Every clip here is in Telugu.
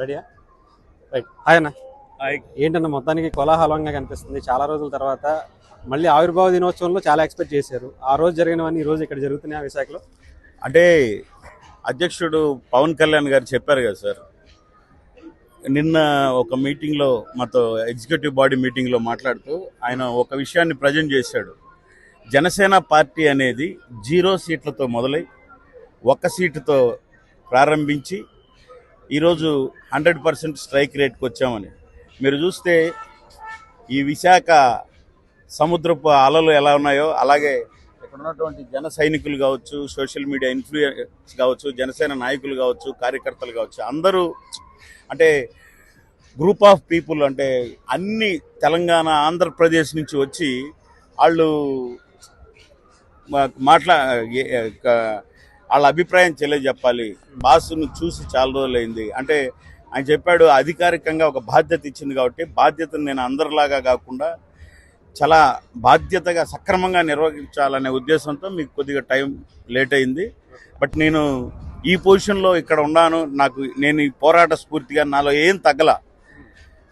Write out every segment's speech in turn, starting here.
రెడీయా? రైట్. హాయ్ అన్న. ఏంటన్న మొత్తానికి కోలాహలంగా కనిపిస్తుంది చాలా రోజుల తర్వాత. మళ్ళీ ఆవిర్భావ దినోత్సవంలో చాలా ఎక్స్పెక్ట్ చేశారు. ఆ రోజు జరిగినవన్నీ ఈ రోజు ఇక్కడ జరుగుతున్నాయి విశాఖలో. అంటే అధ్యక్షుడు పవన్ కళ్యాణ్ గారు చెప్పారు కదా సార్, నిన్న ఒక మీటింగ్లో మాతో ఎగ్జిక్యూటివ్ బాడీ మీటింగ్లో మాట్లాడుతూ ఆయన ఒక విషయాన్ని ప్రజెంట్ చేశాడు. జనసేన పార్టీ అనేది 0 సీట్లతో మొదలై 1 సీటుతో ప్రారంభించి ఈరోజు 100% స్ట్రైక్ రేట్కి వచ్చామని. మీరు చూస్తే ఈ విశాఖ సముద్రపు అలలు ఎలా ఉన్నాయో అలాగే ఇక్కడ ఉన్నటువంటి జన సైనికులు కావచ్చు, సోషల్ మీడియా ఇన్ఫ్లుయెన్స్ కావచ్చు, జనసేన నాయకులు కావచ్చు, కార్యకర్తలు కావచ్చు, అందరూ అంటే గ్రూప్ ఆఫ్ పీపుల్ అంటే అన్ని తెలంగాణ ఆంధ్రప్రదేశ్ నుంచి వచ్చి వాళ్ళు వాళ్ళ అభిప్రాయం తెలియజెప్పాలి. బాసును చూసి చాలా రోజులైంది అంటే ఆయన చెప్పాడు, అధికారికంగా ఒక బాధ్యత ఇచ్చింది కాబట్టి బాధ్యతను నేను అందరిలాగా కాకుండా చాలా బాధ్యతగా సక్రమంగా నిర్వహించాలనే ఉద్దేశంతో మీకు కొద్దిగా టైం లేట్ అయింది. బట్ నేను ఈ పొజిషన్లో ఇక్కడ ఉన్నాను. నేను ఈ పోరాట స్ఫూర్తిగా నాలో ఏం తగ్గల.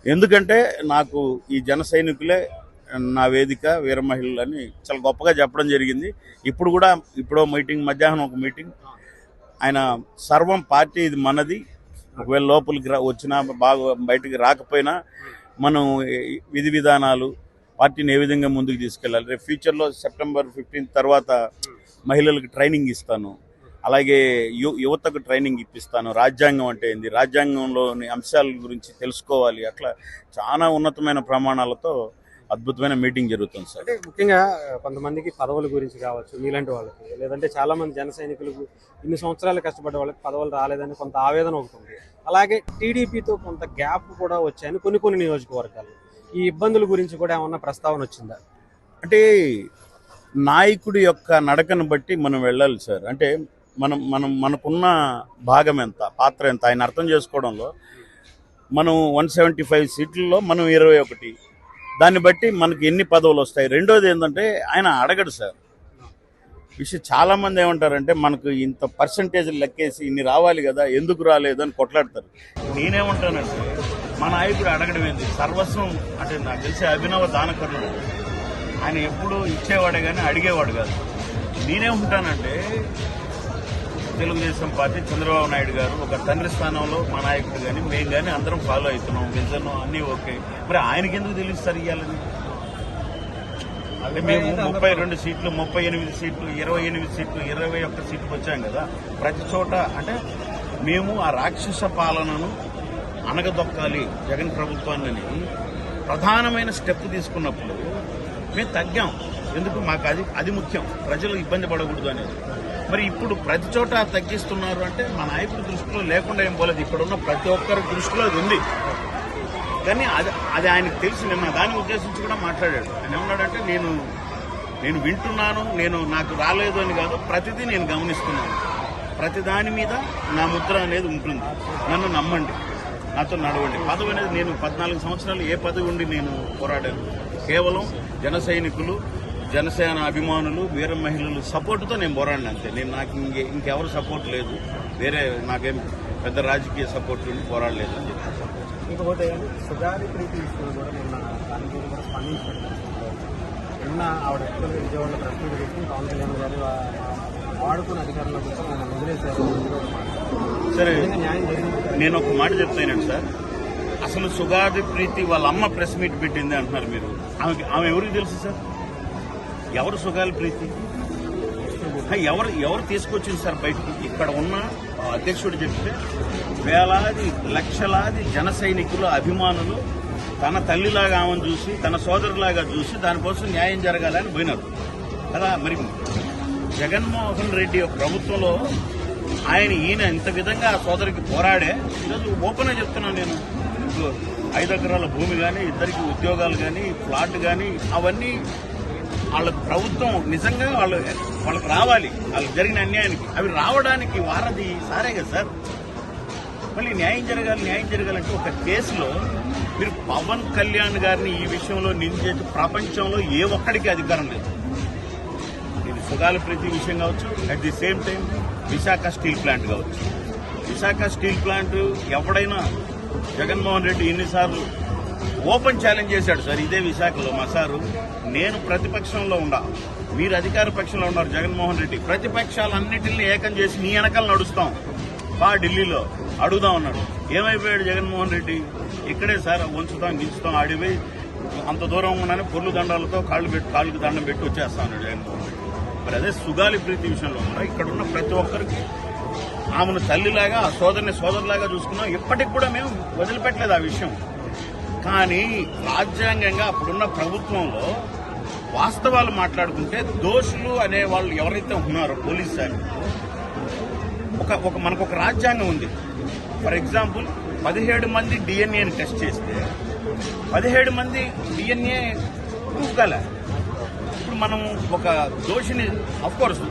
ఎందుకంటే నాకు ఈ జన సైనికులే నా వేదిక, వీర మహిళలు అని చాలా గొప్పగా చెప్పడం జరిగింది. ఇప్పుడు మీటింగ్, మధ్యాహ్నం ఒక మీటింగ్, ఆయన సర్వం పార్టీ ఇది మనది, ఒకవేళ లోపలికి వచ్చినా బాగా బయటికి రాకపోయినా మనం విధి విధానాలు పార్టీని ఏ విధంగా ముందుకు తీసుకెళ్ళాలి. రేపు ఫ్యూచర్లో సెప్టెంబర్ 15 తర్వాత మహిళలకు ట్రైనింగ్ ఇస్తాను, అలాగే యువతకు ట్రైనింగ్ ఇప్పిస్తాను. రాజ్యాంగం అంటే ఏంది, రాజ్యాంగంలోని అంశాల గురించి తెలుసుకోవాలి. అట్లా చాలా ఉన్నతమైన ప్రమాణాలతో అద్భుతమైన మీటింగ్ జరుగుతుంది సార్. అంటే ముఖ్యంగా కొంతమందికి పదవుల గురించి కావచ్చు, మీలాంటి వాళ్ళకి, లేదంటే చాలా మంది జన సైనికులకు ఇన్ని సంవత్సరాలు కష్టపడ్డ వాళ్ళకి పదవులు రాలేదని కొంత ఆవేదన అవుతుంది. అలాగే టీడీపీతో కొంత గ్యాప్ కూడా వచ్చాయని కొన్ని నియోజకవర్గాలు. ఈ ఇబ్బందుల గురించి కూడా ఏమన్నా ప్రస్తావన వచ్చిందా? అంటే నాయకుడి యొక్క నడకను బట్టి మనం వెళ్ళాలి సార్. అంటే మనకున్న భాగం ఎంత, పాత్ర ఎంత ఆయన అర్థం చేసుకోవడంలో, మనం 175 సీట్లలో మనం 21, దాన్ని బట్టి మనకి ఎన్ని పదవులు వస్తాయి. రెండోది ఏంటంటే ఆయన అడగడు సార్ విషయం. చాలామంది ఏమంటారంటే మనకు ఇంత పర్సంటేజ్ లెక్కేసి ఇన్ని రావాలి కదా, ఎందుకు రాలేదు అని కొట్లాడతారు. నేనేమంటానంటే మా నాయకుడు అడగడం ఏంటి, సర్వస్వం అంటే నాకు తెలిసే అభినవ దానకరుడు. ఆయన ఎప్పుడు ఇచ్చేవాడే కానీ అడిగేవాడు కాదు. నేనేమంటానంటే తెలుగుదేశం పార్టీ, చంద్రబాబు నాయుడు గారు ఒక తండ్రి స్థానంలో మా నాయకుడు కానీ మేము కానీ అందరం ఫాలో అవుతున్నాం, విజన్ అన్నీ ఓకే. మరి ఆయనకి ఎందుకు తెలుస్తారు ఇవ్వాలని? అంటే మేము 32 సీట్లు, 38 సీట్లు, 28 సీట్లు, 21 సీట్లకు వచ్చాం కదా. ప్రతి చోట అంటే మేము ఆ రాక్షస పాలనను అణగదొక్కాలి జగన్ ప్రభుత్వాన్ని ప్రధానమైన స్టెప్ తీసుకున్నప్పుడు మేము తగ్గాం. ఎందుకు? మాకు అది ముఖ్యం, ప్రజలు ఇబ్బంది పడకూడదు అనేది. మరి ఇప్పుడు ప్రతి చోట తగ్గిస్తున్నారు అంటే మా నాయకుడి దృష్టిలో లేకుండా ఏం పోలేదు. ఇక్కడ ఉన్న ప్రతి ఒక్కరి దృష్టిలో అది ఉంది. కానీ అది ఆయనకు తెలిసి నిన్న దాన్ని ఉద్దేశించి కూడా మాట్లాడాడు. ఆయన ఏమన్నాడంటే నేను వింటున్నాను, నాకు రాలేదు అని కాదు, ప్రతిదీ నేను గమనిస్తున్నాను, ప్రతి దాని మీద నా ముద్ర అనేది ఉంటుంది, నన్ను నమ్మండి, నాతో నడవండి. పదవి అనేది నేను 14 సంవత్సరాలు ఏ పదవి ఉండి నేను పోరాడాను. కేవలం జన సైనికులు, జనసేన అభిమానులు, వీర మహిళలు సపోర్టుతో నేను పోరాడిన అంతే. నాకు ఇంకెవరు సపోర్ట్ లేదు, వేరే నాకేం పెద్ద రాజకీయ సపోర్ట్ ఉండి పోరాడలేదు అని చెప్పాను. ఇంకపోతే సుగారి ప్రీతి విషయంలో కూడా నిన్న దాని గురించి కూడా స్పందించారు. నిన్న ఆవిడ యాక్చువల్గా విజయవాడలో ప్రెస్ మీట్ పెట్టి పవన్ కళ్యాణ్ గారు వాడుకున్న అధికారంలో కోసం ఆయన వదిలేశారు. సరే, నేను ఒక మాట చెప్తానండి సార్. అసలు సుగాది ప్రీతి వాళ్ళ అమ్మ ప్రెస్ మీట్ పెట్టింది అంటున్నారు మీరు. ఆమె ఎవరికి తెలుసు సార్? ఎవరు సుగాలి ప్రీతి? ఎవరు తీసుకొచ్చింది సార్ బయటికి? ఇక్కడ ఉన్న అధ్యక్షుడు చెప్తే వేలాది లక్షలాది జన సైనికులు, అభిమానులు తన తల్లిలాగా ఆమెను చూసి, తన సోదరులాగా చూసి దానికోసం న్యాయం జరగాలని పోయినారు కదా. మరి జగన్మోహన్ రెడ్డి యొక్క ప్రభుత్వంలో ఈయన ఇంత విధంగా ఆ సోదరికి పోరాడే ఈరోజు ఓపెన్గా చెప్తున్నాను నేను. 5 ఎకరాల భూమి కానీ, 2 ఉద్యోగాలు కానీ, ప్లాట్ కానీ, అవన్నీ వాళ్ళకు ప్రభుత్వం నిజంగా వాళ్ళకి రావాలి. వాళ్ళకి జరిగిన అన్యాయానికి అవి రావడానికి వారధి సారే కదా సార్. మళ్ళీ న్యాయం జరగాలంటే ఒక కేసులో మీరు పవన్ కళ్యాణ్ గారిని ఈ విషయంలో నిందించే ప్రపంచంలో ఏ ఒక్కడికి అధికారం లేదు. ఇది సుగాల ప్రీతి విషయం కావచ్చు, at the same time Visakha steel plant కావచ్చు. విశాఖ స్టీల్ ప్లాంట్ ఎవడైనా జగన్మోహన్ రెడ్డి ఎన్నిసార్లు ఓపెన్ ఛాలెంజ్ చేశాడు సార్ ఇదే విశాఖలో మా సారు. నేను ప్రతిపక్షంలో ఉండా, మీరు అధికార పక్షంలో ఉన్నారు జగన్మోహన్ రెడ్డి. ప్రతిపక్షాలన్నిటిని ఏకం చేసి నీ వెనకాల నడుస్తాం ఢిల్లీలో అడుగుదాం అన్నాడు. ఏమైపోయాడు జగన్మోహన్ రెడ్డి? ఇక్కడే సార్ ఉంచుతాం గించుతాం ఆడిపోయి అంత దూరం ఉన్నానే పొర్లు దండాలతో కాళ్ళకి దండం పెట్టి వచ్చేస్తా ఉన్నాడు జగన్మోహన్ రెడ్డి. మరి అదే సుగాలి ప్రీతి విషయంలో ఉన్నా ఇక్కడున్న ప్రతి ఒక్కరికి ఆమెను తల్లిలాగా ఆ సోదరిని సోదరులాగా చూసుకున్నాం. ఇప్పటికి కూడా మేము వదిలిపెట్టలేదు ఆ విషయం. కానీ రాజ్యాంగంగా అప్పుడున్న ప్రభుత్వంలో వాస్తవాలు మాట్లాడుకుంటే దోషులు అనే వాళ్ళు ఎవరైతే ఉన్నారో పోలీస్ శాఖ మనకు ఒక రాజ్యాంగం ఉంది. ఫర్ ఎగ్జాంపుల్ 17 మంది డిఎన్ఏని టెస్ట్ చేస్తే 17 మంది డిఎన్ఏ ప్రూఫ్ కాలే. ఇప్పుడు మనం ఒక దోషిని అఫ్కోర్స్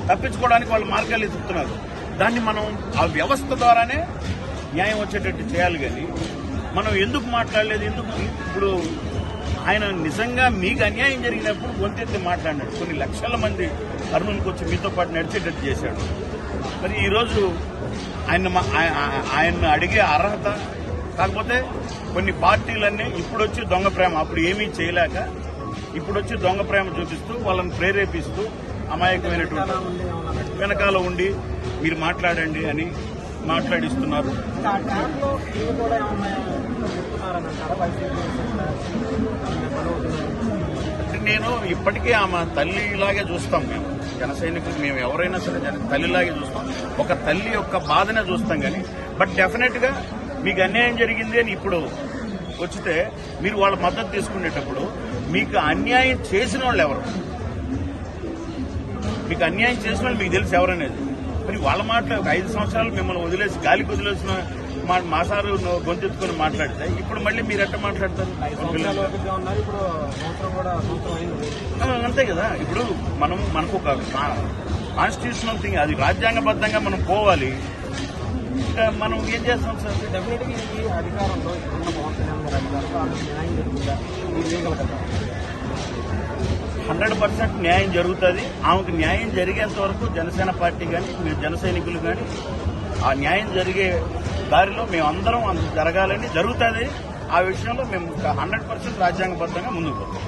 తప్పించుకోవడానికి వాళ్ళు మార్గాలు ఎదుగుతున్నారు. దాన్ని మనం ఆ వ్యవస్థ ద్వారానే న్యాయం వచ్చేటట్టు చేయాలి. కానీ మనం ఎందుకు మాట్లాడలేదు? ఎందుకు ఇప్పుడు ఆయన నిజంగా మీకు అన్యాయం జరిగినప్పుడు గొంతెత్తి మాట్లాడినాడు. కొన్ని లక్షల మంది కర్నూలుకి వచ్చి మీతో పాటు నడిచేటట్టు చేశాడు. మరి ఈరోజు ఆయన అడిగే అర్హత కాకపోతే కొన్ని పార్టీలన్నీ ఇప్పుడొచ్చి దొంగ ప్రేమ, అప్పుడు ఏమీ చేయలేక ఇప్పుడొచ్చి దొంగ ప్రేమ చూపిస్తూ వాళ్ళని ప్రేరేపిస్తూ అమాయకమైనటువంటి వెనకాల ఉండి మీరు మాట్లాడండి అని మాట్లాడిస్తున్నారు. నేను ఇప్పటికీ ఆమె తల్లిలాగే చూస్తాం. మేము జన సైనికులు మేము ఎవరైనా సరే తల్లిలాగే చూస్తాం. ఒక తల్లి యొక్క బాధనే చూస్తాం. కానీ బట్ డెఫినెట్ గా మీకు అన్యాయం జరిగింది అని ఇప్పుడు వచ్చితే మీరు వాళ్ళ మద్దతు తీసుకునేటప్పుడు మీకు అన్యాయం చేసిన వాళ్ళు ఎవరు? మీకు అన్యాయం చేసిన వాళ్ళు మీకు తెలిసి ఎవరనేది. మరి వాళ్ళ మాటలు 5 సంవత్సరాలు మిమ్మల్ని వదిలేసి గాలికి వదిలేసిన మా సారు గొంతెత్తుకొని మాట్లాడితే ఇప్పుడు మళ్ళీ మీరు ఎట్లా మాట్లాడతారు? అంతే కదా. ఇప్పుడు మనకు ఒక కాన్స్టిట్యూషనల్ థింగ్, అది రాజ్యాంగబద్ధంగా మనం పోవాలి. ఇంకా మనం ఏం చేస్తాం సార్? డెఫినెట్గా ఈ అధికారంలో ఇప్పుడున్న పవన్ కళ్యాణ్ గారి అధికారంలో న్యాయం జరుగుతుందా? 100% న్యాయం జరుగుతుంది. ఆమెకు న్యాయం జరిగేంత వరకు జనసేన పార్టీ కానీ మీరు జన సైనికులు కానీ ఆ న్యాయం జరిగే దారిలో మేమందరం అంత జరగాలని జరుగుతుంది. ఆ విషయంలో మేము 100% రాజ్యాంగబద్ధంగా ముందుకు పోతాం.